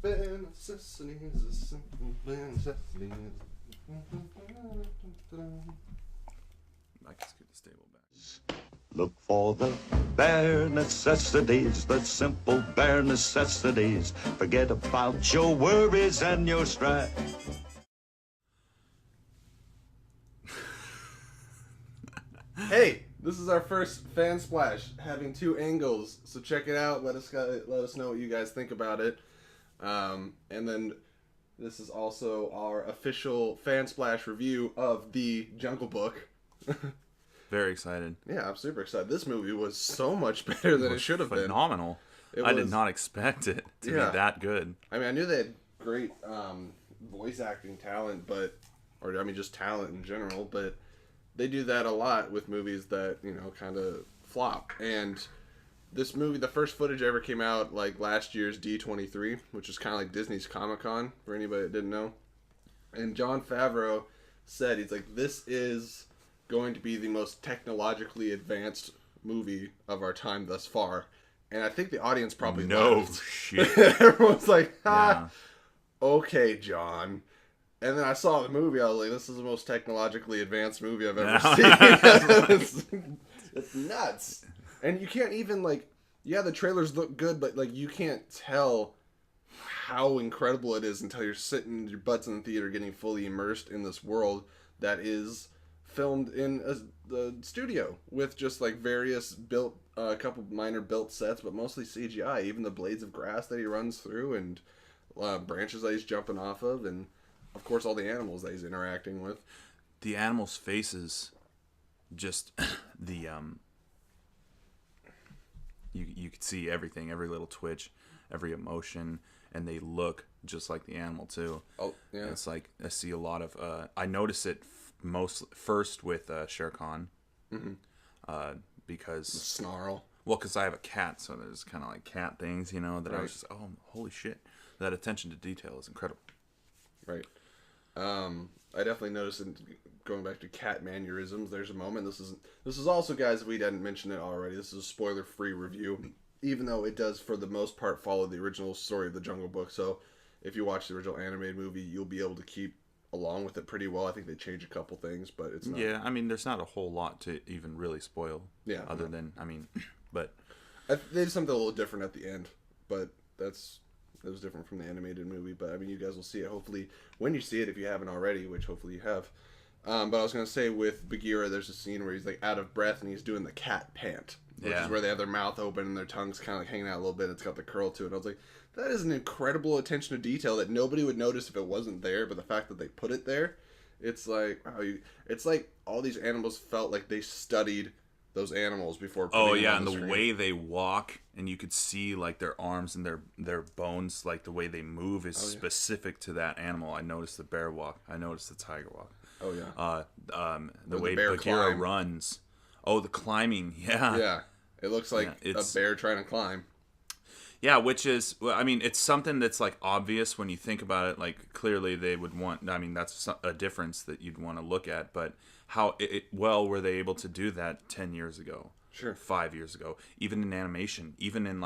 bare necessities, the simple bare necessities. I can scoot the stable back. Look for the bare necessities, the simple bare necessities. Forget about your worries and your strife. Hey, this is our first fan splash, having two angles. So check it out. Let us know what you guys think about it. And then this is also our official fan splash review of the Jungle Book. Very excited. Yeah, I'm super excited. This movie was so much better than it should have been. Phenomenal. I did not expect it to be that good. I mean, I knew they had great voice acting talent, just talent in general, but they do that a lot with movies that, kind of flop. And this movie, the first footage ever came out like last year's D23, which is kind of like Disney's Comic-Con, for anybody that didn't know. And Jon Favreau said, he's like, this is going to be the most technologically advanced movie of our time thus far. And I think the audience probably laughed. Shit. Everyone's like, okay, John. And then I saw the movie, I was like, this is the most technologically advanced movie I've ever seen. It's nuts. And you can't even, the trailers look good, but, you can't tell how incredible it is until you're sitting your butts in the theater getting fully immersed in this world that is filmed in the studio with just, various built, a couple minor built sets, but mostly CGI. Even the blades of grass that he runs through and branches that he's jumping off of, and of course all the animals that he's interacting with. The animals' faces, just the you could see everything, every little twitch, every emotion, and they look just like the animal too. Oh yeah, and it's like I see a lot of. I notice it first with Shere Khan, because the snarl. Well, because I have a cat, so there's kind of like cat things, that right. I was just, oh, holy shit, that attention to detail is incredible. Right. I definitely noticed, going back to cat mannerisms, there's a moment. This is also, guys, we didn't mention it already. This is a spoiler-free review, even though it does, for the most part, follow the original story of the Jungle Book. So if you watch the original animated movie, you'll be able to keep along with it pretty well. I think they change a couple things, but it's not... Yeah, I mean, there's not a whole lot to even really spoil. Yeah. Other than, but... They did something a little different at the end, but it was different from the animated movie, but you guys will see it hopefully when you see it, if you haven't already, which hopefully you have. But I was going to say, with Bagheera, there's a scene where he's out of breath and he's doing the cat pant, which is where they have their mouth open and their tongue's kind of hanging out a little bit. It's got the curl to it. I was like, that is an incredible attention to detail that nobody would notice if it wasn't there, but the fact that they put it there, it's like, wow, it's like all these animals felt like they studied those animals before putting them on the screen. Way they walk, and you could see their arms and their bones, the way they move is specific to that animal. I noticed the bear walk. I noticed the tiger walk. Oh yeah. The way Bagheera runs. Oh, the climbing. Yeah. Yeah. It looks like a bear trying to climb. Yeah, which is, it's something that's obvious when you think about it. Clearly they would want. That's a difference that you'd want to look at, but how were they able to do that 10 years ago? Sure. 5 years ago, even in animation, even in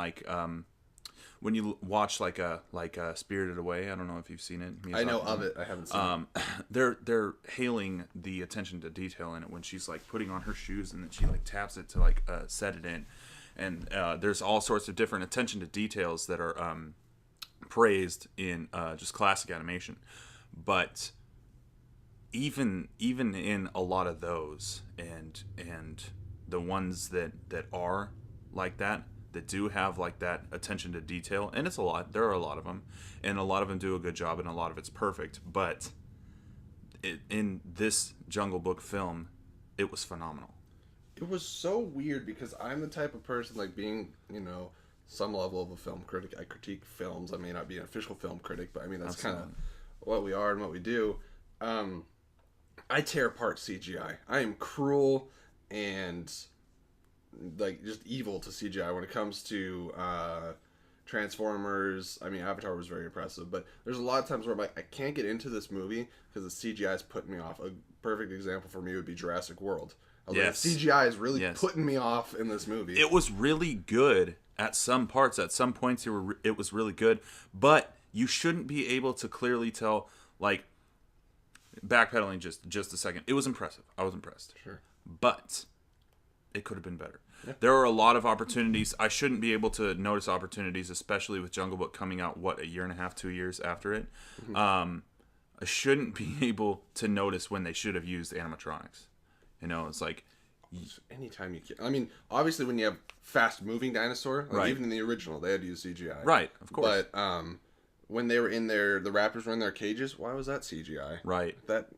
when you watch Spirited Away. I don't know if you've seen it. I know of it. I haven't seen it. They're hailing the attention to detail in it when she's putting on her shoes and then she taps it to set it in, and there's all sorts of different attention to details that are praised in just classic animation, but even in a lot of those and the ones that are like that do have that attention to detail, and it's a lot. There are a lot of them, and a lot of them do a good job, and a lot of it's perfect. But in this Jungle Book film, it was phenomenal. It was so weird because I'm the type of person, being, some level of a film critic. I critique films. I may not be an official film critic, but that's kind of what we are and what we do. I tear apart CGI. I am cruel and just evil to CGI when it comes to Transformers. Avatar was very impressive, but there's a lot of times where I'm I can't get into this movie because the CGI is putting me off. A perfect example for me would be Jurassic World. Yes. CGI is really putting me off in this movie. It was really good at some parts. At some points, it was really good, but you shouldn't be able to clearly tell. Like, backpedaling just a second, it was impressive. I was impressed. Sure. But it could have been better. Yeah. There are a lot of opportunities. I shouldn't be able to notice opportunities, especially with Jungle Book coming out, a year and a half, 2 years after it. Mm-hmm. I shouldn't be able to notice when they should have used animatronics. You know, it's like... Anytime you can. I mean, obviously when you have fast-moving dinosaur, like right. even in the original, they had to use CGI. Right, of course. But when they were in the raptors were in their cages, why was that CGI? Right. That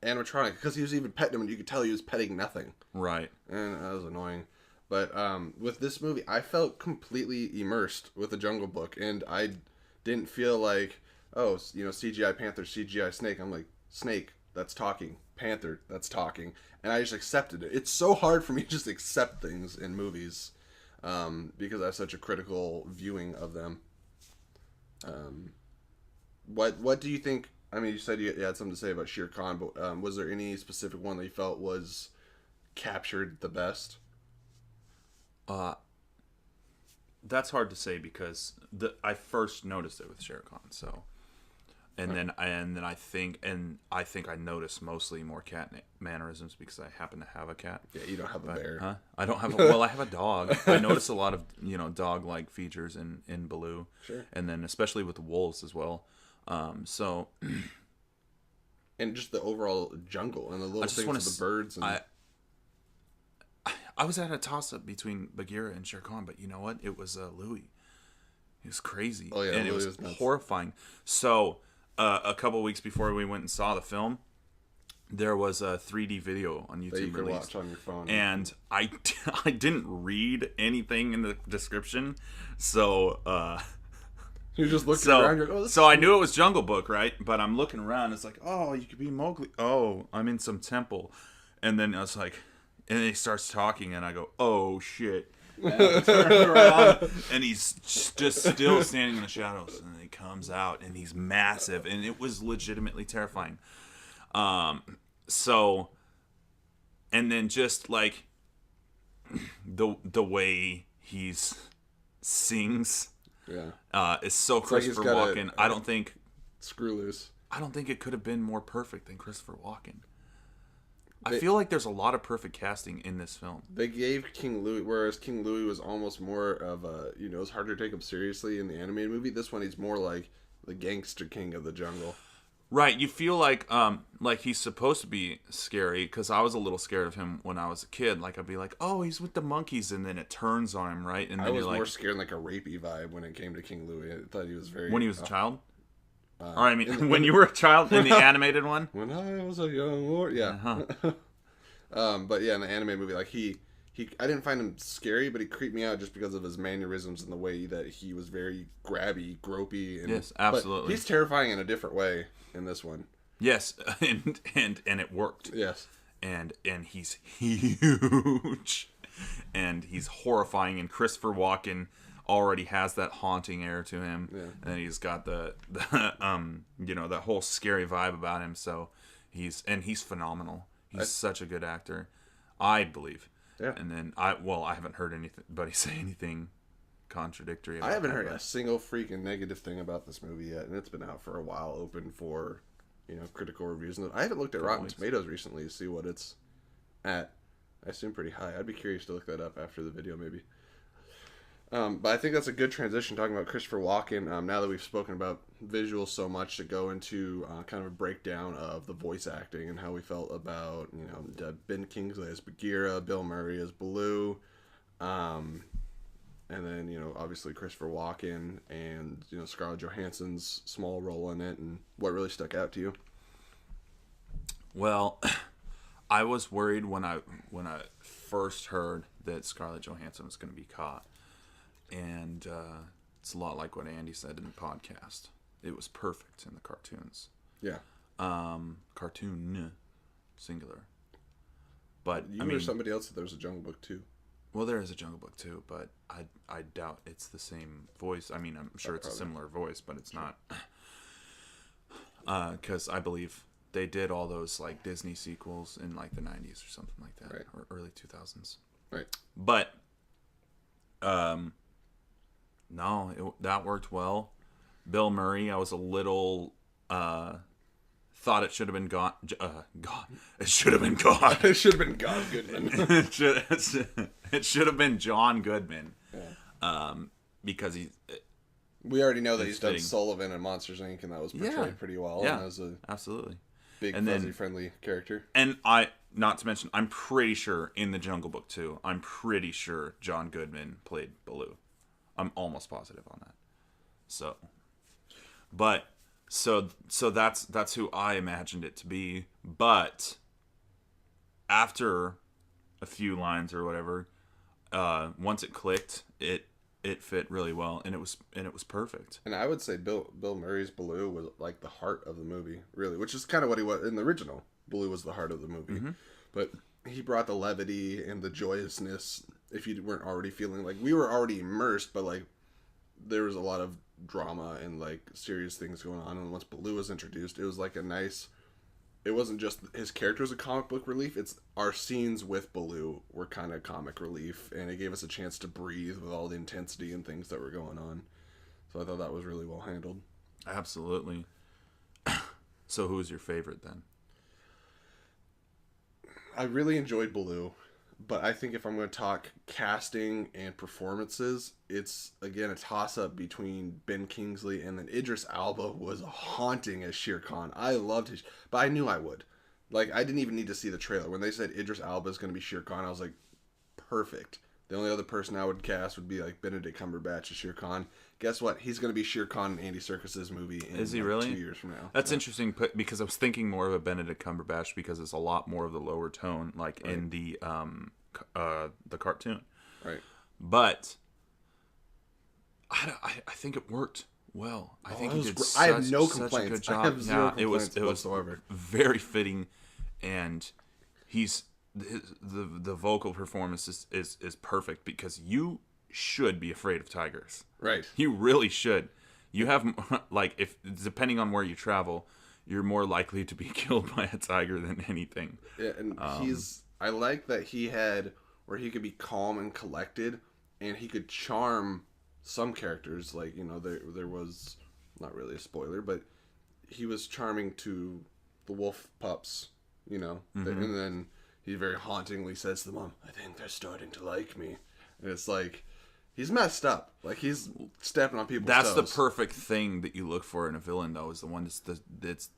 animatronic, because he was even petting them, and you could tell he was petting nothing. Right. And that was annoying. But with this movie, I felt completely immersed with the Jungle Book, and I didn't feel like, oh, you know, CGI panther, CGI snake. I'm like, snake, that's talking. Panther, that's talking. And I just accepted it. It's so hard for me to just accept things in movies because I have such a critical viewing of them. What do you think? I mean, you said you had something to say about Shere Khan, but was there any specific one that you felt was captured the best? That's hard to say because I first noticed it with Shere Khan, so, and then I think I noticed mostly more cat mannerisms because I happen to have a cat. Yeah, you don't have a bear. Huh? I don't have. Well, I have a dog. I notice a lot of dog-like features in Baloo. Sure. And then especially with the wolves as well. So. And just the overall jungle and the little things with the birds. And... I was at a toss-up between Bagheera and Shere Khan, but you know what? It was Louis. It was crazy. Oh, yeah. And Louis it was horrifying. So, a couple weeks before we went and saw the film, there was a 3D video on YouTube that you could released. watch on your phone. And I didn't read anything in the description, so... You're just looking around. You're like, oh, so I knew it was Jungle Book, right? But I'm looking around. It's like, oh, you could be Mowgli. Oh, I'm in some temple. And then I was like... And then he starts talking, and I go, oh, shit. And I turn around, and he's just still standing in the shadows. And then he comes out, and he's massive. And it was legitimately terrifying. So, and then just, like, the way he sings is so it's Christopher Walken. I don't think... Screw loose. I don't think it could have been more perfect than Christopher Walken. I feel like there's a lot of perfect casting in this film. They gave King Louis, whereas King Louis was almost more of a, it's harder to take him seriously in the animated movie. This one, he's more like the gangster king of the jungle. Right. You feel like he's supposed to be scary, because I was a little scared of him when I was a kid. Like, I'd be like, oh, he's with the monkeys, and then it turns on him, right? And then I was more scared like a rapey vibe when it came to King Louis. I thought he was very... When he was a child? Or, I mean, when you were a child in the animated one? When I was a young lord, yeah. Uh-huh. But yeah, in the animated movie, like I didn't find him scary, but he creeped me out just because of his mannerisms and the way that he was very grabby, gropey. And, yes, absolutely. But he's terrifying in a different way in this one. Yes, and it worked. Yes, and he's huge, and he's horrifying, and Christopher Walken already has that haunting air to him, and he's got the that whole scary vibe about him. So he's phenomenal. He's such a good actor, I believe. Yeah. And then I haven't heard anybody say anything contradictory. I haven't heard a single freaking negative thing about this movie yet, and it's been out for a while, open for critical reviews. And I haven't looked at Rotten Tomatoes recently to see what it's at. I assume pretty high. I'd be curious to look that up after the video, maybe. But I think that's a good transition talking about Christopher Walken. Now that we've spoken about visuals so much, to go into kind of a breakdown of the voice acting and how we felt about Ben Kingsley as Bagheera, Bill Murray as Baloo, and then obviously Christopher Walken and Scarlett Johansson's small role in it, and what really stuck out to you. Well, I was worried when I first heard that Scarlett Johansson was going to be caught. And it's a lot like what Andy said in the podcast. It was perfect in the cartoons. Yeah. Cartoon, singular. But or somebody else said there was a Jungle Book too. Well, there is a Jungle Book too, but I doubt it's the same voice. I mean, I'm sure it's a similar voice, but it's not. Because I believe they did all those like Disney sequels in like the 90s or something like that, right. Or early 2000s. Right. But. No, that worked well. Bill Murray, I was a little thought it should have been God. It should have been God. It should have been God Goodman. it should have been John Goodman. Yeah. Because he. We already know that he's done fitting. Sullivan and Monsters Inc. and that was portrayed pretty well. Yeah, and as a absolutely. big, And then- fuzzy-friendly character. And not to mention, I'm pretty sure in the Jungle Book too. I'm pretty sure John Goodman played Baloo. I'm almost positive on that. So, but so that's who I imagined it to be. But after a few lines or whatever, once it clicked, it fit really well, and it was perfect. And I would say Bill Murray's Baloo was like the heart of the movie, really, which is kind of what he was in the original. Baloo was the heart of the movie, but he brought the levity and the joyousness. If you weren't already feeling like we were already immersed, but like there was a lot of drama and like serious things going on. And once Baloo was introduced, it was like a nice. It wasn't just his character as a comic book relief. It's our scenes with Baloo were kind of comic relief, and it gave us a chance to breathe with all the intensity and things that were going on. So I thought that was really well handled. Absolutely. So who was your favorite then? I really enjoyed Baloo, but I think if I'm going to talk casting and performances, it's, again, a toss-up between Ben Kingsley and then Idris Elba was haunting as Shere Khan. I loved his... But I knew I would. Like, I didn't even need to see the trailer. When they said Idris Elba is going to be Shere Khan, I was like, perfect. The only other person I would cast would be, like, Benedict Cumberbatch as Shere Khan. Guess what? He's going to be Shere Khan in Andy Serkis's movie in Is he like, really? 2 years from now. That's interesting because I was thinking more of a Benedict Cumberbatch because it's a lot more of the lower tone, like in the cartoon. Right. But I think it worked well. I think he did I have no such a complaints. good job. I have zero it was complaints whatsoever. very fitting, and the vocal performance is perfect because you should be afraid of tigers. Right. You really should. You have, like, if depending on where you travel, you're more likely to be killed by a tiger than anything. Yeah, and I like that he had where he could be calm and collected, and he could charm some characters. Like, you know, there was, not really a spoiler, but he was charming to the wolf pups, you know, and then he very hauntingly says to the mom, "I think they're starting to like me," and it's like. He's messed up. Like, he's stepping on people's That's toes. the perfect thing that you look for in a villain, though, is the one that's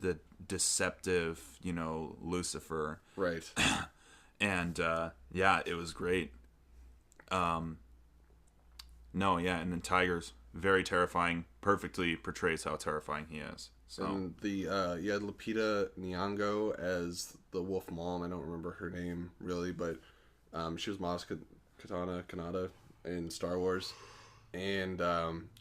the deceptive, you know, Lucifer. Right. And, yeah, it was great. And then Tigers, very terrifying, perfectly portrays how terrifying he is. So And you had Lupita Nyong'o as the wolf mom. I don't remember her name, really, but she was Maz Kanata in Star Wars, and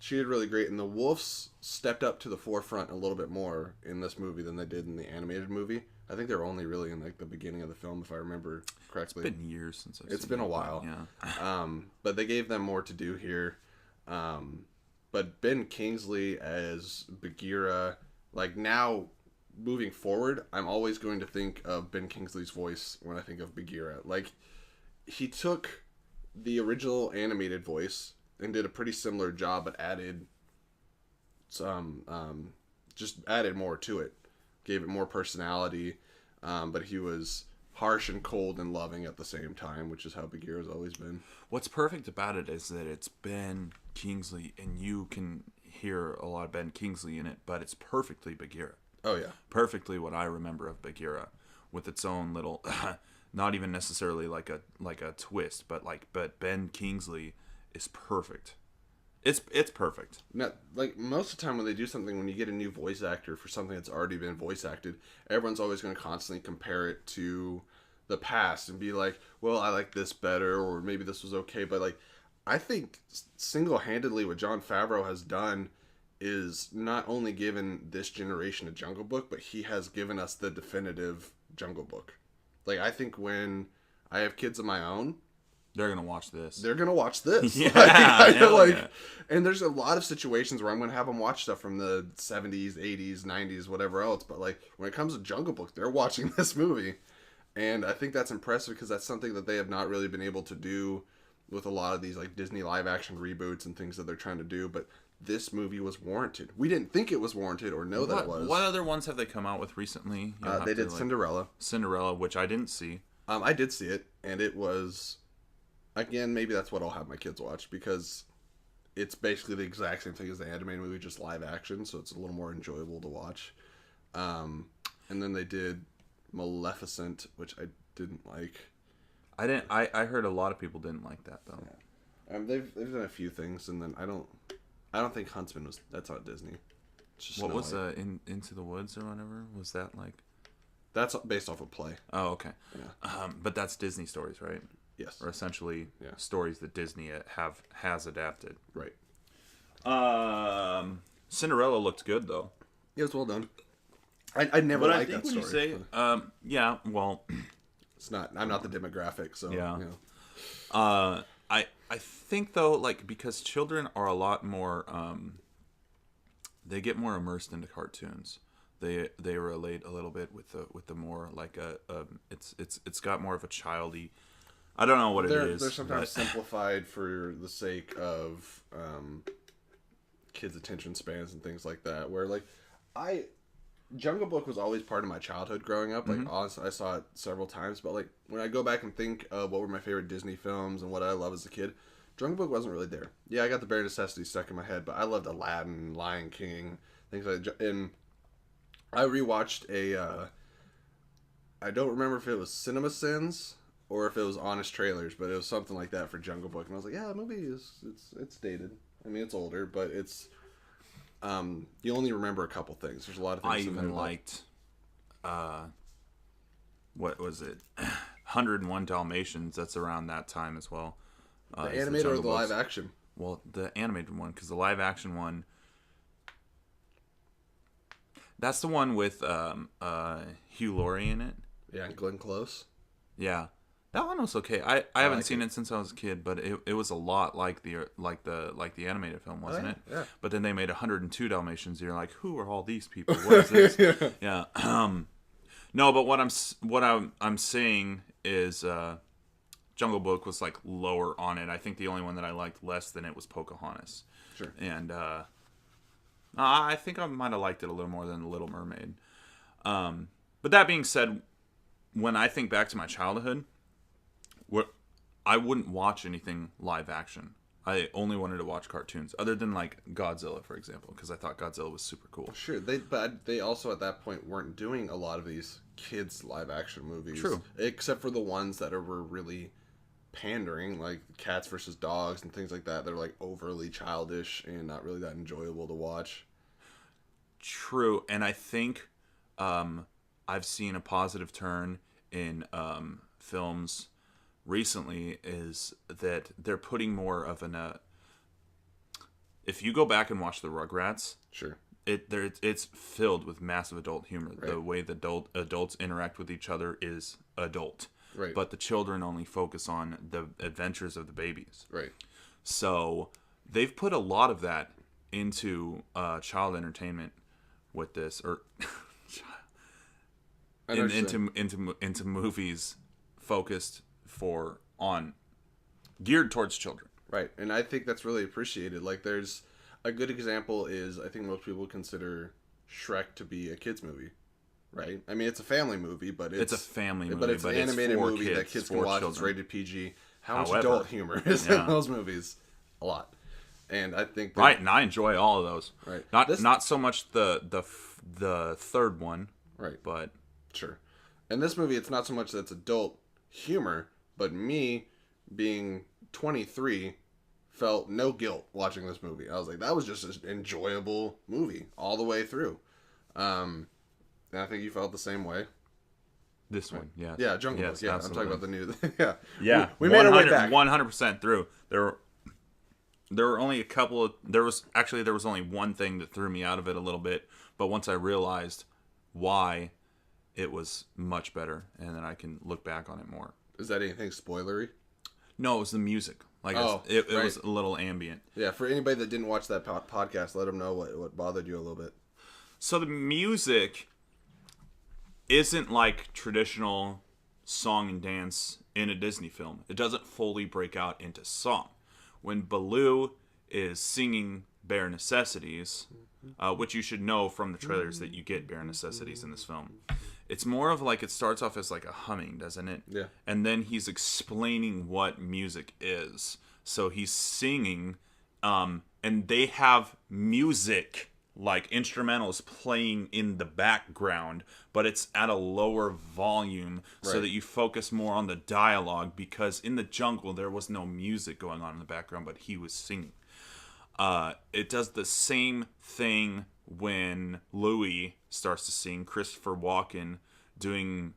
she did really great, and the wolves stepped up to the forefront a little bit more in this movie than they did in the animated movie. I think they were only really in like the beginning of the film, if I remember correctly. it's been years since I've It's seen been a it, while. Yeah. But they gave them more to do here. But Ben Kingsley as Bagheera, like now moving forward, I'm always going to think of Ben Kingsley's voice when I think of Bagheera. Like, he took the original animated voice and did a pretty similar job, but added some, just added more to it, gave it more personality. But he was harsh and cold and loving at the same time, which is how Bagheera's always been. What's perfect about it is that it's Ben Kingsley, and you can hear a lot of Ben Kingsley in it, but it's perfectly Bagheera. Oh yeah, Perfectly what I remember of Bagheera, with its own little, not even necessarily like a twist, but Ben Kingsley is perfect. It's perfect. now, like most of the time when they do something, when you get a new voice actor for something that's already been voice acted, everyone's always going to constantly compare it to the past and be like, well, I like this better, or maybe this was okay. But like, I think single-handedly what Jon Favreau has done is not only given this generation a Jungle Book, but he has given us the definitive Jungle Book. Like, I think when I have kids of my own, They're gonna watch this. they're gonna watch this. Yeah, like, yeah. And there's a lot of situations where I'm gonna have them watch stuff from the 70s, 80s, 90s, whatever else. But like, when it comes to Jungle Book, they're watching this movie, and I think that's impressive because that's something that they have not really been able to do with a lot of these like Disney live action reboots and things that they're trying to do. But this movie was warranted. We didn't think it was warranted or know that it was. What other ones have they come out with recently? They did Cinderella. Cinderella, which I didn't see. I did see it, and it was, again, maybe that's what I'll have my kids watch, because it's basically the exact same thing as the animated movie, just live action, so it's a little more enjoyable to watch. And then they did Maleficent, which I didn't like. I heard a lot of people didn't like that though. Yeah. They've done a few things, and then I don't think Huntsman that's not Disney. What was Into the Woods or whatever? Was that like? That's based off a play. Oh, okay. Yeah. But that's Disney stories, right? Yes. Or essentially stories that Disney has adapted. Right. Cinderella looked good though. It was well done. I never liked that story. But I think when you say, yeah, well, it's not. I'm not the demographic, so yeah. You know. I think though, like, because children are a lot more, they get more immersed into cartoons. They relate a little bit with the more like it's got more of a childy. I don't know what it is. They're sometimes simplified for the sake of kids' attention spans and things like that. Where like Jungle Book was always part of my childhood growing up. Like honestly, I saw it several times, but like when I go back and think of what were my favorite Disney films and what I love as a kid, Jungle Book wasn't really there. Yeah, I got the Bare Necessities stuck in my head, but I loved Aladdin, Lion King, things like that. And I rewatched I don't remember if it was Cinema Sins or if it was Honest Trailers, but it was something like that for Jungle Book, and I was like, yeah, the movie it's dated. I mean, it's older, but it's you only remember a couple things. There's a lot of things. I even liked what was it? 101 Dalmatians. That's around that time as well. The animated or the live action? Well, the animated one, because the live action one. That's the one with Hugh Laurie in it. Yeah, and Glenn Close. Yeah, that one was okay. I haven't seen it since I was a kid, but it was a lot like the animated film, wasn't it? Yeah. But then they made 102 Dalmatians. And you're like, who are all these people? What is this? Yeah. No, but what I'm saying is Jungle Book was like lower on it. I think the only one that I liked less than it was Pocahontas. Sure. And I think I might have liked it a little more than The Little Mermaid. But that being said, when I think back to my childhood, I wouldn't watch anything live action. I only wanted to watch cartoons, other than like Godzilla, for example, because I thought Godzilla was super cool. Sure, but they also at that point weren't doing a lot of these kids live action movies. True, except for the ones that were really pandering, like Cats versus Dogs and things like that. That are like overly childish and not really that enjoyable to watch. True, and I think I've seen a positive turn in films recently is that they're putting more of an if you go back and watch the Rugrats, sure, it's filled with massive adult humor. Right. The way the adults interact with each other is adult, right? But the children only focus on the adventures of the babies, right? So they've put a lot of that into child entertainment with this, or into movies focused geared towards children. Right, and I think that's really appreciated. Like, there's a good example is I think most people consider Shrek to be a kids movie, right? I mean, it's a family movie, but it's a family movie, but it's an animated movie kids, that kids can watch. Children. It's rated PG. How much However, adult humor is in those movies? A lot, and I think that, right, and I enjoy all of those. Right, not so much the third one, right? But sure, in this movie, it's not so much that's adult humor. But me, being 23, felt no guilt watching this movie. I was like, that was just an enjoyable movie all the way through. And I think you felt the same way. This one, yeah. Yeah, Jungle Book. Yeah, absolutely. I'm talking about the new... yeah. Yeah. We made our way back. 100% through. There were only a couple of... There was only one thing that threw me out of it a little bit. But once I realized why, it was much better. And then I can look back on it more. Is that anything spoilery? No, it was the music. Like it was a little ambient. Yeah, for anybody that didn't watch that podcast, let them know what bothered you a little bit. So the music isn't like traditional song and dance in a Disney film. It doesn't fully break out into song. When Baloo is singing bare necessities, which you should know from the trailers that you get bare necessities in this film. It's more of like, it starts off as like a humming, doesn't it? Yeah. And then he's explaining what music is. So he's singing, and they have music, like instrumentals playing in the background, but it's at a lower volume so that you focus more on the dialogue, because in the jungle there was no music going on in the background, but he was singing. It does the same thing when Louis starts to sing. Christopher Walken doing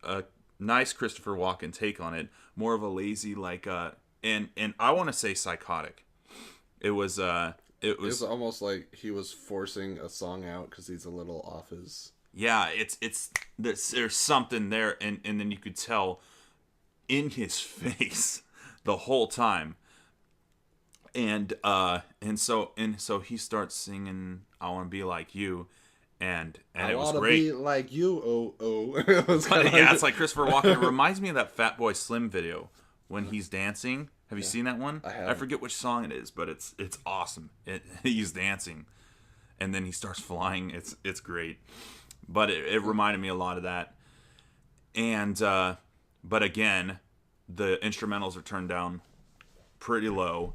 a nice Christopher Walken take on it, more of a lazy, like and I want to say psychotic. It was almost like he was forcing a song out because he's a little off his. Yeah, there's something there, and then you could tell in his face the whole time. And so he starts singing "I Want to Be Like You," and I it was wanna great. Be like you, Yeah, it's like Christopher Walken. It reminds me of that Fatboy Slim video when he's dancing. Have you seen that one? I have. I forget which song it is, but it's awesome. He's dancing, and then he starts flying. It's great, but it reminded me a lot of that. And but again, the instrumentals are turned down pretty low,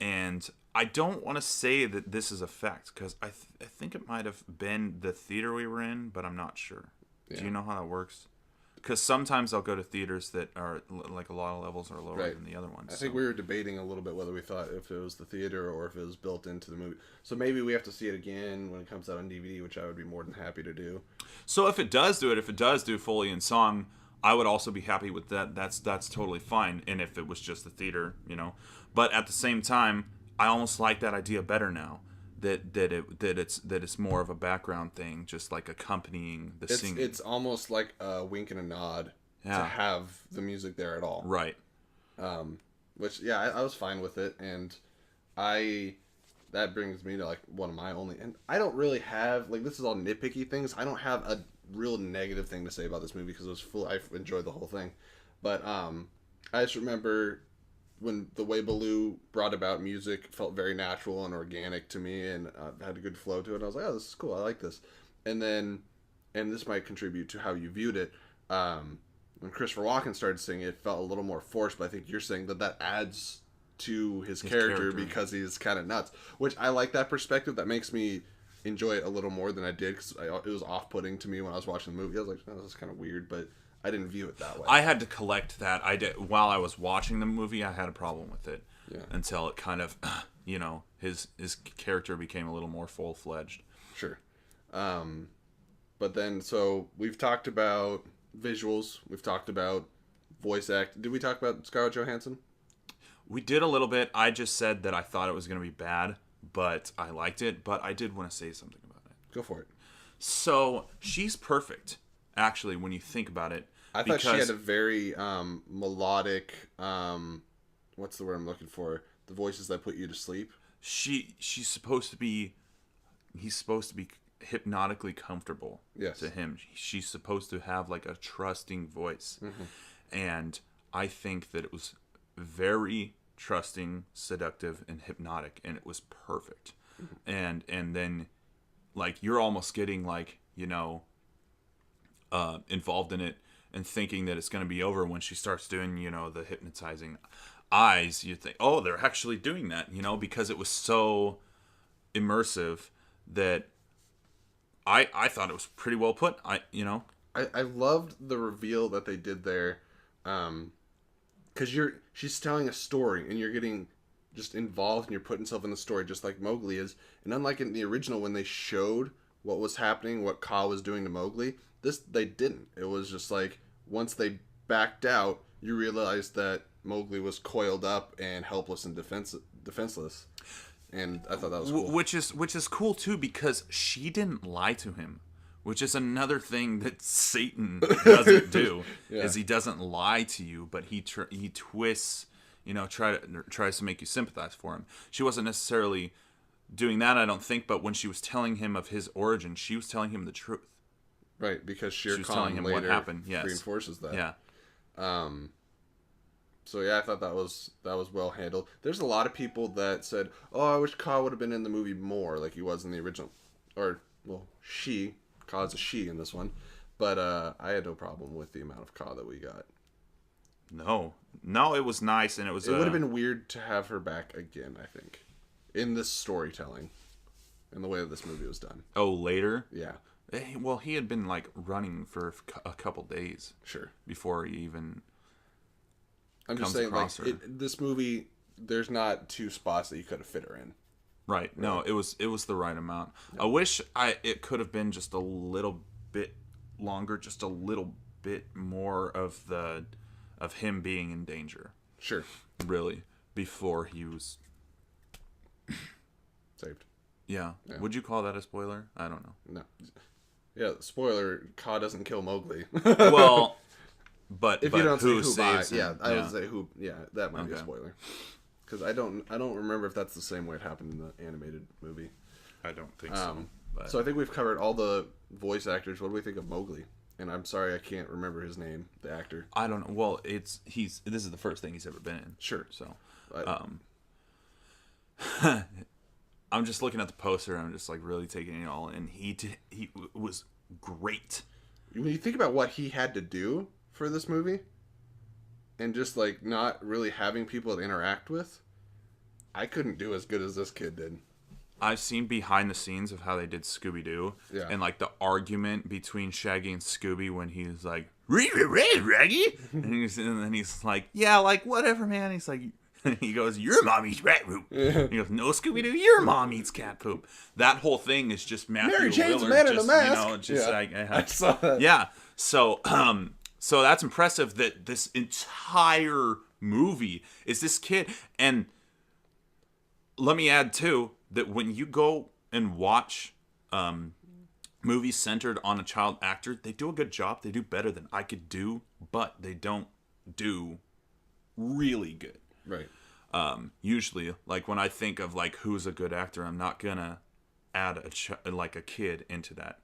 and I don't want to say that this is a fact, because I think it might have been the theater we were in, but I'm not sure. Yeah. Do you know how that works? Because sometimes I'll go to theaters that are like a lot of levels are lower than the other ones. I think we were debating a little bit whether we thought if it was the theater or if it was built into the movie. So maybe we have to see it again when it comes out on DVD, which I would be more than happy to do. So if it does do fully in song, I would also be happy with that. That's totally fine. And if it was just the theater, But at the same time, I almost like that idea better now. That it's more of a background thing, just like accompanying the singing. It's almost like a wink and a nod to have the music there at all. Right. Which I was fine with it, and that brings me to like one of my only, and I don't really have, like, this is all nitpicky things. I don't have a real negative thing to say about this movie because it was full. I enjoyed the whole thing, but I just remember when the way Baloo brought about music felt very natural and organic to me, and had a good flow to it. I was like, oh, this is cool. I like this. And then, and this might contribute to how you viewed it. When Christopher Walken started singing, it felt a little more forced, but I think you're saying that adds to his character because he's kind of nuts, which I like that perspective. That makes me enjoy it a little more than I did, because it was off-putting to me when I was watching the movie. I was like, oh, this is kind of weird, but I didn't view it that way. I had to collect that. I did while I was watching the movie. I had a problem with it until it kind of, his character became a little more full-fledged. Sure, but then so we've talked about visuals. We've talked about voice act. Did we talk about Scarlett Johansson? We did a little bit. I just said that I thought it was going to be bad, but I liked it. But I did want to say something about it. Go for it. So she's perfect, actually, when you think about it. I thought she had a very melodic. What's the word I'm looking for? The voices that put you to sleep. She's supposed to be. He's supposed to be hypnotically comfortable to him. She's supposed to have like a trusting voice, and I think that it was very trusting, seductive, and hypnotic, and it was perfect. And then, like, you're almost getting like involved in it and thinking that it's going to be over when she starts doing the hypnotizing eyes. You think, oh, they're actually doing that, because it was so immersive that I thought it was pretty well put. I loved the reveal that they did there, because she's telling a story and you're getting just involved and you're putting yourself in the story just like Mowgli is. And unlike in the original, when they showed what was happening, what Kaa was doing to Mowgli, they didn't. It was just like once they backed out, you realized that Mowgli was coiled up and helpless and defenseless. And I thought that was cool. Which is cool too, because she didn't lie to him, which is another thing that Satan doesn't do. Is he doesn't lie to you, but he twists, tries to make you sympathize for him. She wasn't necessarily doing that, I don't think, but when she was telling him of his origin, she was telling him the truth. Right, because Shere Khan telling him what happened. Yes. reinforces that. Yeah. So yeah, I thought that was well handled. There's a lot of people that said, "Oh, I wish Ka would have been in the movie more, like he was in the original," or well, she. Ka's a she in this one, but I had no problem with the amount of Ka that we got. No, it was nice, and it was. It would have been weird to have her back again. I think, in this storytelling, in the way that this movie was done. Oh, later. Yeah. Well, he had been like running for a couple days. Sure. Before he even. I'm just saying, like this movie, there's not 2 spots that you could have fit her in. Right. No, it was the right amount. Yeah. I wish it could have been just a little bit longer, just a little bit more of him being in danger. Sure. Really, before he was saved. Yeah. Would you call that a spoiler? I don't know. No. Yeah, spoiler, Ka doesn't kill Mowgli. Well, but if you don't who say who saves by, him? I would say who. Yeah, that might be a spoiler. Because I don't remember if that's the same way it happened in the animated movie. I don't think so. But... So I think we've covered all the voice actors. What do we think of Mowgli? And I'm sorry I can't remember his name, the actor. I don't know. Well, this is the first thing he's ever been in. Sure. So, I'm just looking at the poster and I'm just like really taking it all in. He was great. When you think about what he had to do for this movie, and just like not really having people to interact with, I couldn't do as good as this kid did. I've seen behind the scenes of how they did Scooby-Doo, and like the argument between Shaggy and Scooby when he's like, Raggy, and then he's like, yeah, like whatever, man. He's like, he goes, your mom eats rat poop. He goes, no, Scooby-Doo, your mom eats cat poop. That whole thing is just Matthew Mary Jane's Lillard, Man in a Mask. You know, just like I saw that. Yeah, so that's impressive that this entire movie is this kid. And let me add too that when you go and watch movies centered on a child actor, they do a good job. They do better than I could do, but they don't do really good. Right. Usually, like when I think of like who's a good actor, I'm not gonna add a kid into that.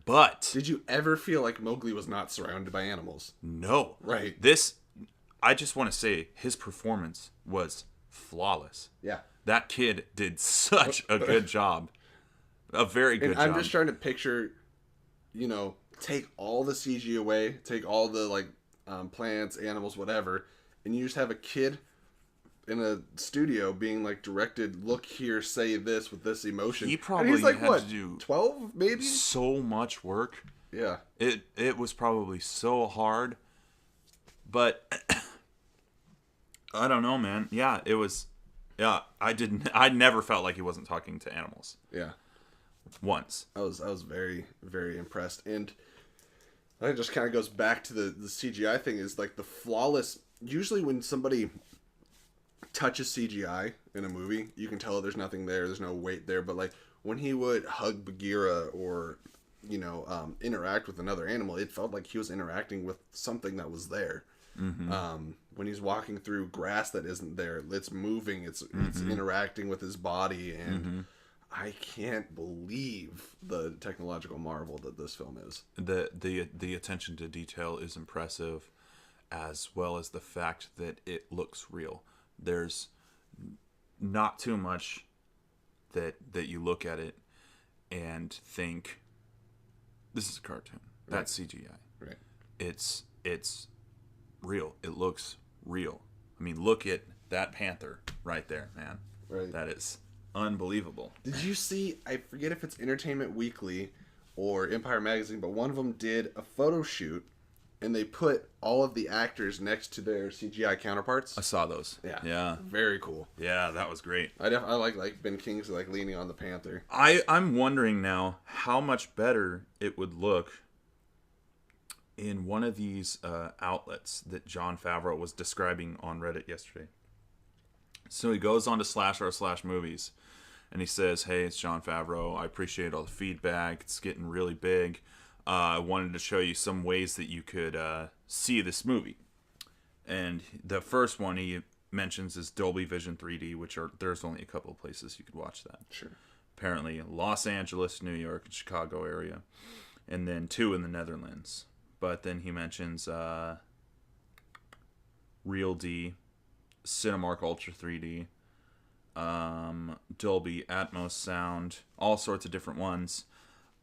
But did you ever feel like Mowgli was not surrounded by animals? No. Right. I just want to say his performance was flawless. Yeah. That kid did such a good job. A very good job. I'm just trying to picture, take all the CG away, take all the like plants, animals, whatever, and you just have a kid in a studio being like directed, look here, say this with this emotion. He probably he's like, had what, to do 12 maybe? So much work. Yeah. It was probably so hard. But I don't know, man. Yeah, it was. Yeah, I never felt like he wasn't talking to animals. Yeah. Once. I was very, very impressed. And I think it just kind of goes back to the CGI thing, is like the flawless. Usually when somebody touches CGI in a movie, you can tell there's nothing there, there's no weight there. But like when he would hug Bagheera or interact with another animal, it felt like he was interacting with something that was there. Mm-hmm. When he's walking through grass that isn't there, it's moving, it's interacting with his body, and I can't believe the technological marvel that this film is. The attention to detail is impressive, as well as the fact that it looks real. There's not too much that you look at it and think, this is a cartoon. That's CGI. Right. It's real. It looks real. I mean, look at that panther right there, man. Right. That is unbelievable. Did you see, I forget if it's Entertainment Weekly or Empire Magazine, but one of them did a photo shoot and they put all of the actors next to their CGI counterparts. I saw those. Yeah. Very cool. Yeah, that was great. I like Ben Kingsley leaning on the panther. I'm wondering now how much better it would look in one of these outlets that Jon Favreau was describing on Reddit yesterday. So he goes on to /r/movies and he says, hey, it's Jon Favreau. I appreciate all the feedback. It's getting really big. I wanted to show you some ways that you could see this movie. And the first one he mentions is Dolby Vision 3D, there's only a couple of places you could watch that. Sure. Apparently Los Angeles, New York, and Chicago area. And then 2 in the Netherlands. But then he mentions Real D, Cinemark Ultra 3D, Dolby Atmos sound, all sorts of different ones.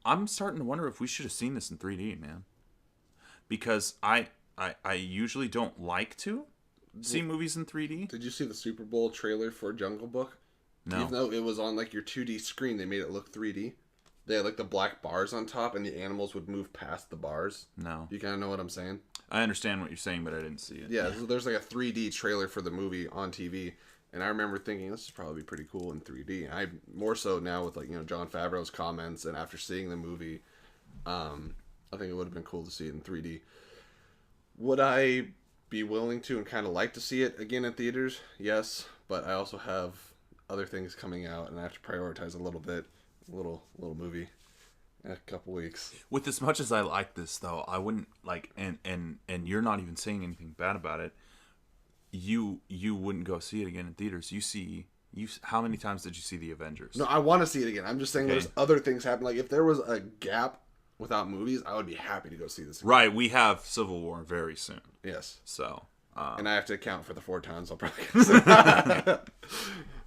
I'm starting to wonder if we should have seen this in 3D, man. Because I usually don't like to see movies in 3D. Did you see the Super Bowl trailer for Jungle Book? No. Even though it was on like your 2D screen, they made it look 3D. They had like the black bars on top, and the animals would move past the bars. No. You kind of know what I'm saying? I understand what you're saying, but I didn't see it. Yeah, so there's like a 3D trailer for the movie on TV, and I remember thinking this is probably pretty cool in 3D. And I more so now with Jon Favreau's comments, and after seeing the movie, I think it would have been cool to see it in 3D. Would I be willing to and kind of like to see it again in theaters? Yes, but I also have other things coming out, and I have to prioritize a little bit. A little movie in a couple weeks. With as much as I like this, though, I wouldn't like, and you're not even saying anything bad about it. You wouldn't go see it again in theaters. How many times did you see the Avengers? No, I want to see it again. I'm just saying there's other things happen. Like if there was a gap without movies, I would be happy to go see this again. Right, we have Civil War very soon. Yes. So. And I have to account for the 4 times I'll probably go see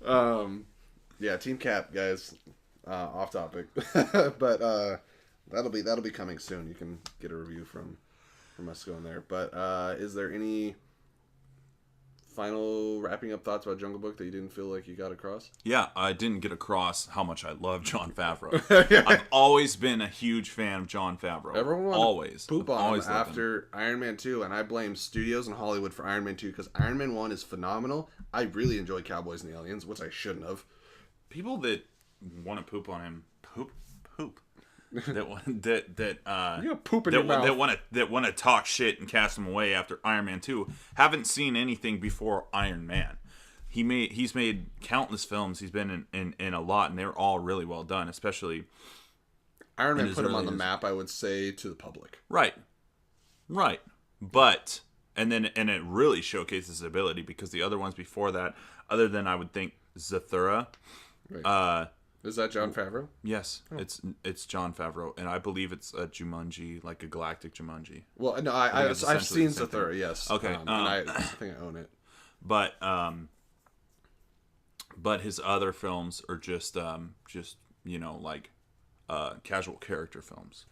it. Yeah, Team Cap, guys. Off topic, but that'll be coming soon. You can get a review from us going there. But is there any final wrapping up thoughts about Jungle Book that you didn't feel like you got across? Yeah, I didn't get across how much I love Jon Favreau. I've always been a huge fan of Jon Favreau. Everyone always poop on him after Iron Man 2, and I blame studios in Hollywood for Iron Man 2 because Iron Man 1 is phenomenal. I really enjoyed Cowboys and Aliens, which I shouldn't have. People that want to poop on him, poop. that you poop in your mouth. that want to talk shit and cast him away after Iron Man 2 haven't seen anything before Iron Man. He's made countless films. He's been in a lot, and they're all really well done. Especially Iron Man put him on the map, I would say, to the public. Right. But and it really showcases his ability because the other ones before that, other than I would think Zathura. Right. Is that Jon Favreau? Yes, it's Jon Favreau, and I believe it's a Jumanji, like a galactic Jumanji. Well, no, I've seen Zathura. Yes. Okay, and I think I own it. But his other films are just like casual character films,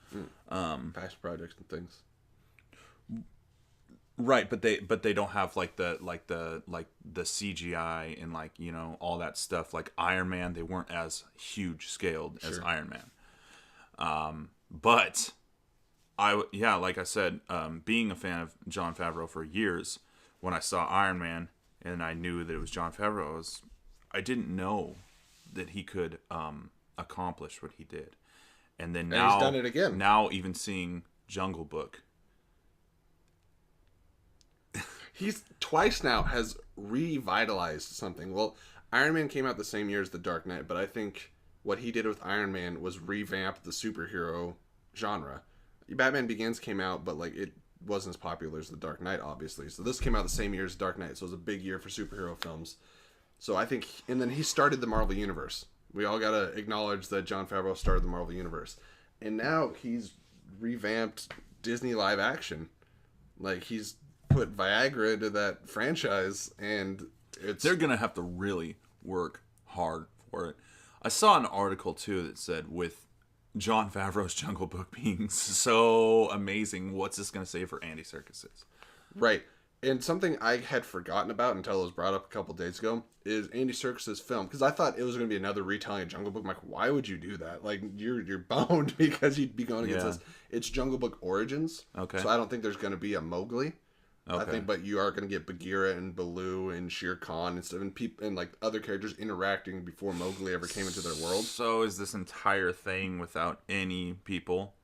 past projects and things. Right, but they don't have like the CGI and all that stuff. Like Iron Man, they weren't as huge scaled as Iron Man. But like I said, being a fan of Jon Favreau for years, when I saw Iron Man and I knew that it was Jon Favreau, I didn't know that he could accomplish what he did. And then now he's done it again. Now even seeing Jungle Book. He's twice now has revitalized something. Well, Iron Man came out the same year as The Dark Knight, but I think what he did with Iron Man was revamp the superhero genre. Batman Begins came out, but it wasn't as popular as The Dark Knight, obviously. So this came out the same year as Dark Knight, so it was a big year for superhero films. So I think, and then he started the Marvel Universe. We all gotta acknowledge that Jon Favreau started the Marvel Universe. And now he's revamped Disney live action. He's put Viagra into that franchise, and they're gonna have to really work hard for it. I saw an article too that said with Jon Favreau's Jungle Book being so amazing, what's this gonna say for Andy Serkis's? Right. And something I had forgotten about until it was brought up a couple days ago is Andy Serkis's film, because I thought it was going to be another retelling of Jungle Book. I'm like, why would you do that? You're boned because you'd be going against this. It's Jungle Book Origins. Okay. So I don't think there's going to be a Mowgli. Okay. I think, but you are going to get Bagheera and Baloo and Shere Khan and stuff, and people and other characters interacting before Mowgli ever came into their world. So is this entire thing without any people?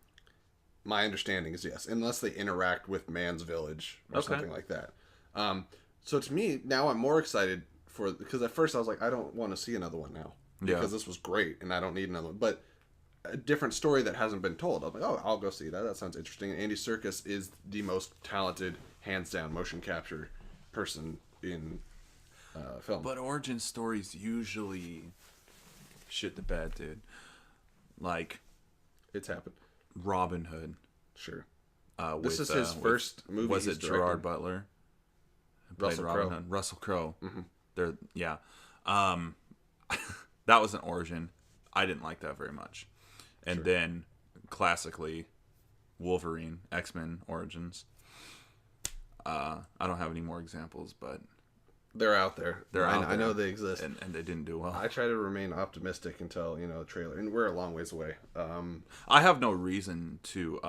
My understanding is yes, unless they interact with Man's Village or something like that. So to me, now I'm more excited because at first I was like, I don't want to see another one now because this was great and I don't need another one. But a different story that hasn't been told. I'm like, oh, I'll go see that. That sounds interesting. And Andy Serkis is the most talented, hands down, motion capture person in film. But origin stories usually shit the bed, dude. It's happened. Robin Hood. Sure. This is his first movie. Was it Gerard Butler? played Russell Robin Crowe. Hood. Russell Crowe. Mm-hmm. Yeah. That was an origin. I didn't like that very much. And then, classically, Wolverine, X-Men Origins. I don't have any more examples, but they're out there. I know they exist. And they didn't do well. I try to remain optimistic until, the trailer. And we're a long ways away. I have no reason to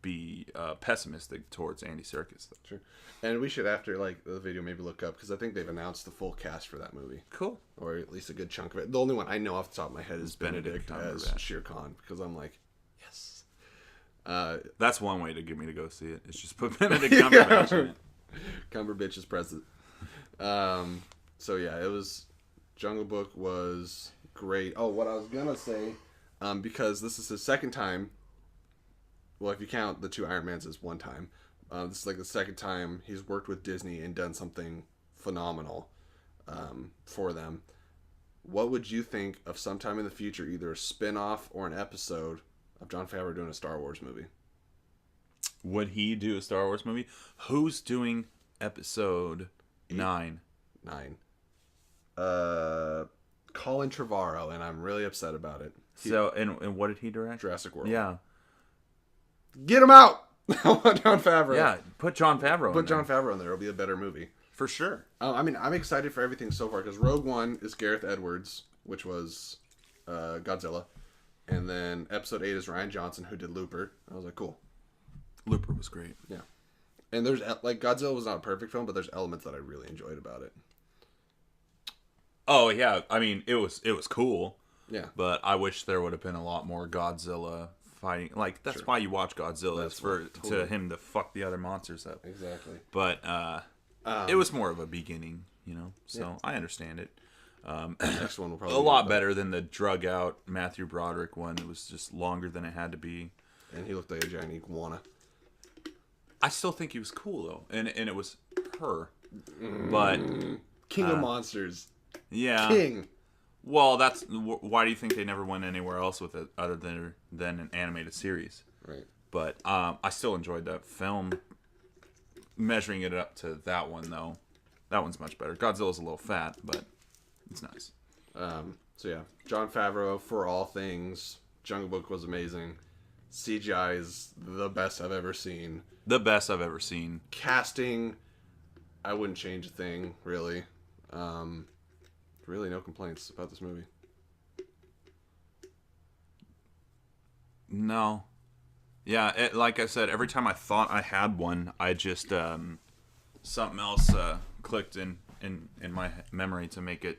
be pessimistic towards Andy Serkis. Though. Sure. And we should, after the video, maybe look up, because I think they've announced the full cast for that movie. Cool. Or at least a good chunk of it. The only one I know off the top of my head is Benedict as Cumberbatch. Shere Khan, because I'm like, yes. That's one way to get me to go see it. It's just put Benedict Cumberbatch in it. Cumberbatch is present. So yeah, it was... Jungle Book was great. Oh, what I was gonna say, because this is his second time... Well, if you count the two Iron Mans as one time... this is the second time he's worked with Disney and done something phenomenal for them. What would you think of sometime in the future, either a spin-off or an episode of Jon Favreau doing a Star Wars movie? Would he do a Star Wars movie? Who's doing episode 9? 9. Colin Trevorrow, and I'm really upset about it. So, and what did he direct? Jurassic World. Yeah. Get him out! I want Jon Favreau. Yeah, put Jon Favreau Put in Jon there. Favreau in there. It'll be a better movie. For sure. I'm excited for everything so far, because Rogue One is Gareth Edwards, which was Godzilla. And then episode 8 is Rian Johnson, who did Looper. I was like, cool. Looper was great. Yeah. And there's, Godzilla was not a perfect film, but there's elements that I really enjoyed about it. Oh, yeah. I mean, it was cool. Yeah. But I wish there would have been a lot more Godzilla fighting. That's why you watch Godzilla. That's it's for totally. to him to fuck the other monsters up. Exactly. But it was more of a beginning, So I understand it. Next one will probably A be lot better than the drug out Matthew Broderick one. It was just longer than it had to be. And he looked like a giant iguana. I still think he was cool though, and it was her. But King of Monsters. yeah, King. well, that's why do you think they never went anywhere else with it other than an animated series? Right. But I still enjoyed that film. Measuring it up to that one though, that one's much better. Godzilla's a little fat, but it's nice. So yeah, Jon Favreau for all things. Jungle Book was amazing. CGI is the best I've ever seen. The best I've ever seen. Casting, I wouldn't change a thing, really. Really no complaints about this movie. No. Yeah, like I said, every time I thought I had one, I just something else clicked in my memory to make it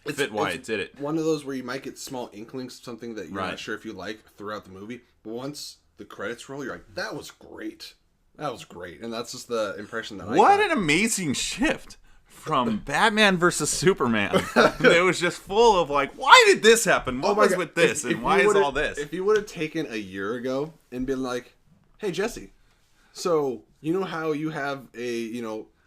fit why it did it. One of those where you might get small inklings of something that you're Right. not sure if you like throughout the movie, but once the credits roll, you're like, that was great. That was great. And that's just the impression that I What got. an amazing shift from Batman versus Superman. It was just full of why did this happen? What was God. with this? If And why you is would've- all this? If you would have taken a year ago and been like, hey, Jesse, so you know how you have a,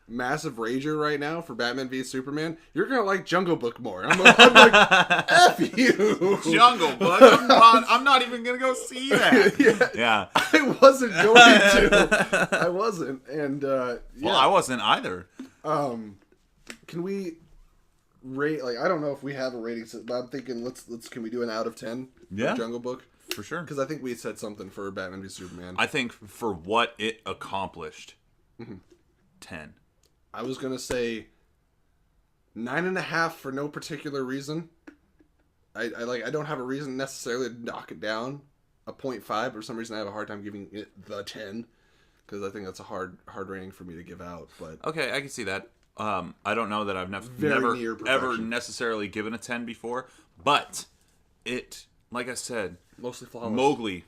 massive rager right now for Batman v Superman? You're going to like Jungle Book more. I'm like, F you. Jungle Book? I'm not even going to go see that. Yeah. I wasn't going to. I wasn't. And, yeah. Well, I wasn't either. Can we rate, I don't know if we have a rating system, but I'm thinking can we do an out of 10 Yeah. for Jungle Book? For sure. Because I think we said something for Batman v Superman. I think for what it accomplished, 10. I was going to say 9.5 for no particular reason. I don't have a reason necessarily to knock it down. A 0.5, but for some reason I have a hard time giving it the 10. Because I think that's a hard rating for me to give out. But Okay, I can see that. I don't know that I've Very never near ever perfection. necessarily given a 10 before, but it, like I said, mostly flawless. Mowgli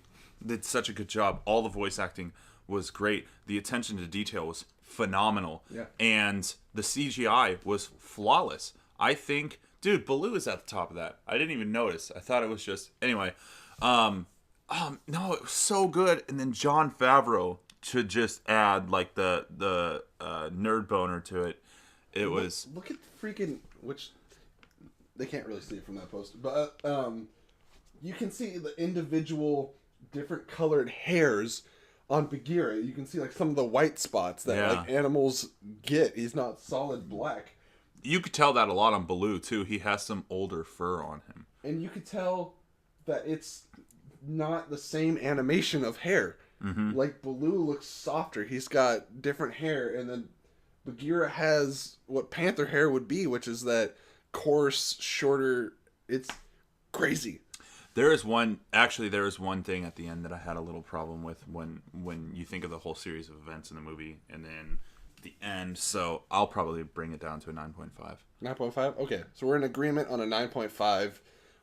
did such a good job. All the voice acting was great. The attention to detail was phenomenal. Yeah. And the CGI was flawless. I think, dude, Baloo is at the top of that. I didn't even notice. I thought it was just, anyway. No, it was so good. And then Jon Favreau to just add the nerd boner to it. It was. Look at the freaking, which they can't really see it from that poster, but you can see the individual different colored hairs on Bagheera, you can see like some of the white spots that like animals get. He's not solid black. You could tell that a lot on Baloo too. He has some older fur on him. And you could tell that it's not the same animation of hair. Mm-hmm. Like Baloo looks softer. He's got different hair, and then Bagheera has what panther hair would be, which is that coarse, shorter. It's crazy. There is one thing at the end that I had a little problem with when you think of the whole series of events in the movie and then the end. So I'll probably bring it down to a 9.5. 9.5? Okay. So we're in agreement on a 9.5,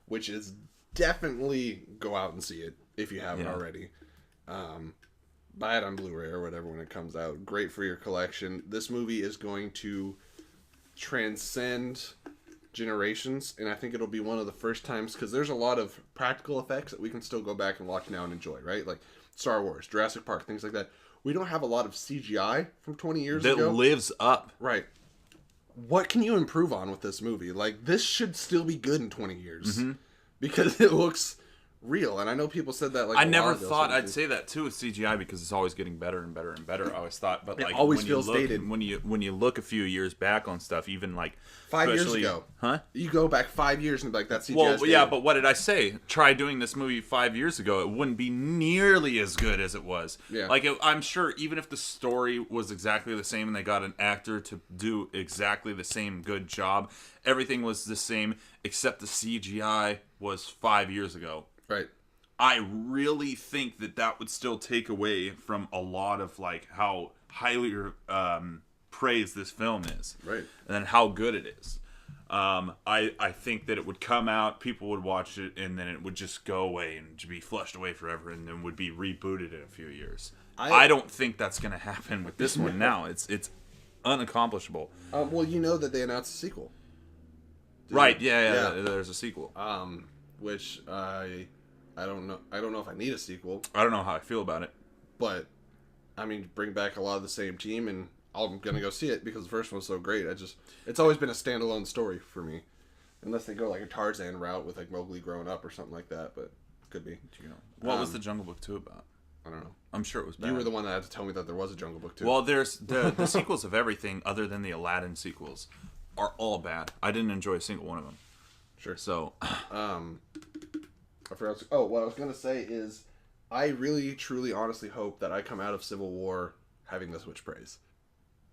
which is definitely go out and see it if you haven't already. Buy it on Blu-ray or whatever when it comes out. Great for your collection. This movie is going to transcend generations, and I think it'll be one of the first times, because there's a lot of practical effects that we can still go back and watch now and enjoy, right? Like Star Wars, Jurassic Park, things like that. We don't have a lot of CGI from 20 years ago. That lives up. Right. What can you improve on with this movie? Like, this should still be good in 20 years. Mm-hmm. Because it looks real, and I know people said that. Like, I never thought I'd say that too with CGI, because it's always getting better and better and better. I always thought, but like, it always feels dated. When you look a few years back on stuff, even like 5 years ago, huh? You go back 5 years and be like, that's CGI. Well, yeah, but what did I say? Try doing this movie 5 years ago; it wouldn't be nearly as good as it was. Yeah, like I'm sure even if the story was exactly the same and they got an actor to do exactly the same good job, everything was the same except the CGI was 5 years ago. Right. I really think that would still take away from a lot of like how highly praised this film is, right, and how good it is. I think that it would come out, people would watch it, and then it would just go away and be flushed away forever, and then would be rebooted in a few years. I don't think that's going to happen with this one now. It's unaccomplishable. Well, you know that they announced a sequel. Right? Yeah. There's a sequel. Which I don't know. I don't know if I need a sequel. I don't know how I feel about it. But, I mean, bring back a lot of the same team, and I'm going to go see it because the first one's so great. It's always been a standalone story for me. Unless they go like a Tarzan route with like Mowgli growing up or something like that, but could be. What was the Jungle Book 2 about? I don't know. I'm sure it was bad. You were the one that had to tell me that there was a Jungle Book 2. Well, there's the sequels of everything other than the Aladdin sequels are all bad. I didn't enjoy a single one of them. Sure. So, I forgot. What I was going to say is, I really, truly, honestly hope that I come out of Civil War having this much praise.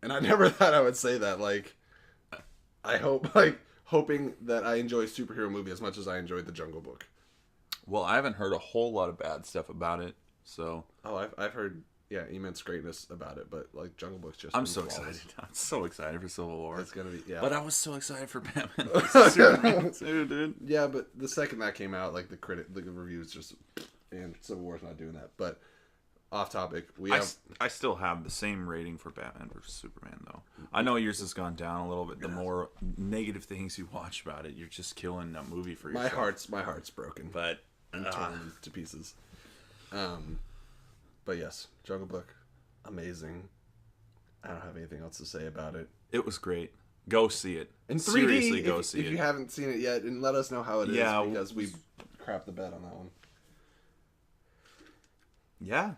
And I never thought I would say that. Like, I hope, hoping that I enjoy a superhero movie as much as I enjoyed The Jungle Book. Well, I haven't heard a whole lot of bad stuff about it, so. Oh, I've heard, immense greatness about it, but like Jungle Book's just. I'm so excited. I'm so excited for Civil War. It's gonna be, yeah. But I was so excited for Batman too, dude. Yeah, but the second that came out, like the reviews just, and Civil War's not doing that. But off topic, I still have the same rating for Batman versus Superman, though. I know yours has gone down a little bit. The more negative things you watch about it, you're just killing that movie for yourself. My heart's broken, but torn to pieces. But yes, Jungle Book, amazing. I don't have anything else to say about it. It was great. Go see it. In 3D, seriously, go see it. If you haven't seen it yet, and let us know how it is, because we crapped the bed on that one. Yeah.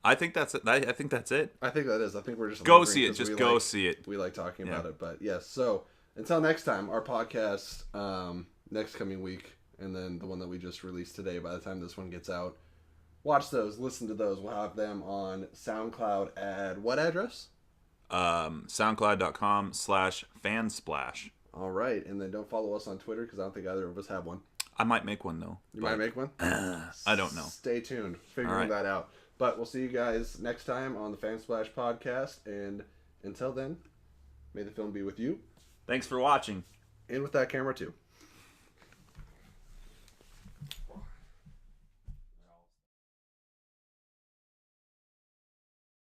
I think that's it. I think that's it. I think that is. I think we're just go see it. Just go see it. We like talking about it, but yes. So until next time, our podcast next coming week, and then the one that we just released today. By the time this one gets out, watch those, listen to those. We'll have them on SoundCloud at what address? SoundCloud.com/fansplash. All right, and then don't follow us on Twitter because I don't think either of us have one. I might make one though. You might make one? I don't know. Stay tuned, figuring that out. But we'll see you guys next time on the Fansplash podcast. And until then, may the film be with you. Thanks for watching. And with that camera, too.